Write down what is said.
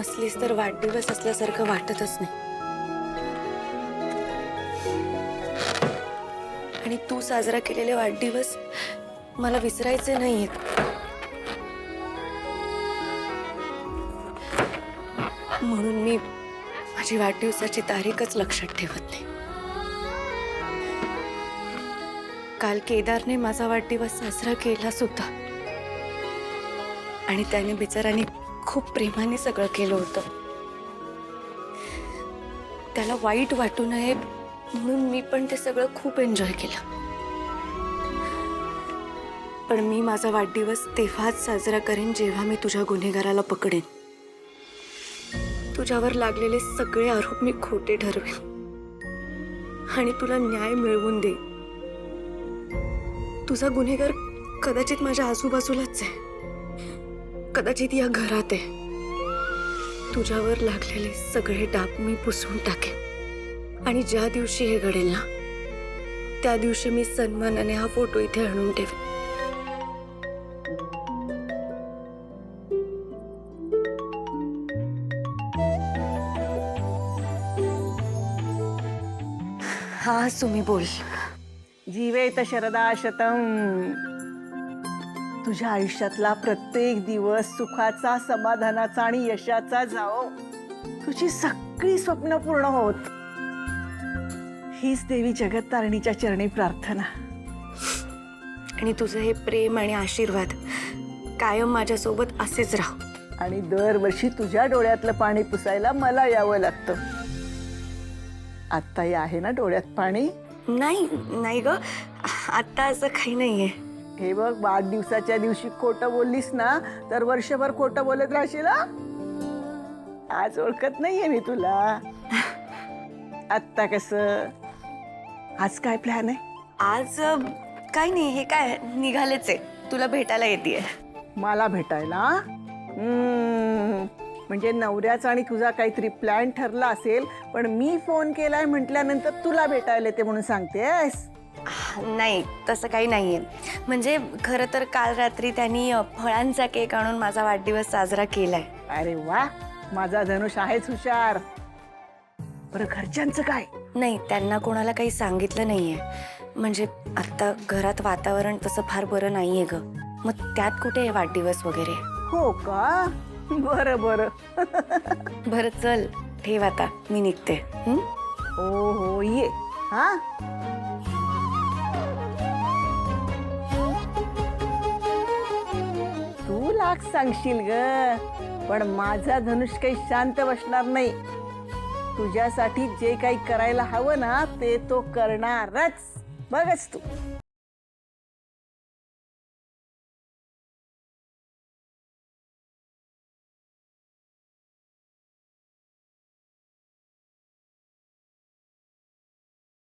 नसलीस तर वाढदिवस असल्यासारखं वाटतच नाही. आणि तू साजरा केलेले वाढदिवस मला विसरायचे नाहीयेत. म्हणून मी माझी वाढदिवसाची तारीखच लक्षात ठेवत नाही. काल केदारने माझा वाढदिवस साजरा केला सुद्धा आणि त्याने बिचाराने खूप प्रेमाने सगळं केलं होतं. त्याला वाईट वाटू नये म्हणून मी पण ते सगळं खूप एन्जॉय केलं. पण मी माझा वाढदिवस तेव्हाच साजरा करेन जेव्हा मी तुझ्या गुन्हेगाराला पकडेन. तुझ्यावर लागलेले सगळे आरोप मी खोटे ठरवेन आणि तुला न्याय मिळवून देईन. तुझा गुन्हेगार कदाचित माझ्या आजूबाजूलाच आहे, कदाचित या घरात आहे. तुझ्यावर लागलेले सगळे डाग मी पुसून टाकेन आणि ज्या दिवशी हे घडेल ना त्या दिवशी मी सन्मानाने हा फोटो इथे आणून ठेवेन. हा सुमी बोल. जीवेत शरदा शतम. तुझ्या आयुष्यातला प्रत्येक दिवस सुखाचा, समाधानाचा आणि यशाचा जाओ. तुझी सगळी स्वप्न पूर्ण होत. हीच देवी जगत्तारिणीच्या चरणी प्रार्थना. आणि तुझं हे प्रेम आणि आशीर्वाद कायम माझ्यासोबत असेच राहू. आणि दरवर्षी तुझ्या डोळ्यातलं पाणी पुसायला मला यावं लागतं. आत्ताही आहे ना डोळ्यात पाणी? नाही नाही ग, आता असं काही नाहीये. हे बघ, वाढदिवसाच्या दिवशी खोटं बोललीस ना तर वर्षभर खोटं बोलत राहशील. आज ओळखत नाहीये मी तुला. आत्ता कसं? आज काय प्लॅन आहे? आज काही नाही, हे काय निघालेच आहे, तुला भेटायला येतेय. मला भेटायला? म्हणजे नवऱ्याचा आणि तुझा काहीतरी प्लॅन ठरला असेल, पण मी फोन केलाय म्हटल्यानंतर तुला भेटायला येते म्हणून सांगतेस? नाही तसं काही नाहीये. म्हणजे खरं तर काल रात्री त्यांनी फळांचा केक आणून माझा वाढदिवस साजरा केलाय. अरे वा, माझा धनुष आहेच हुशार. बरं, घरच्यांचं काय? नाही, त्यांना कोणाला काही सांगितलं नाहीये. म्हणजे आता घरात वातावरण तसं फार बरं नाहीये ग, मग त्यात कुठे वाढदिवस वगैरे. हो का? बरं बरं. बरं चल, ठेव आता, मी निघते. हो हो, ये. हा, तू लाख सांगशील ग, पण माझा धनुष काही शांत बसणार नाही. तुझ्यासाठी जे काही करायला हवं ना ते तो करणारच. बघच तू.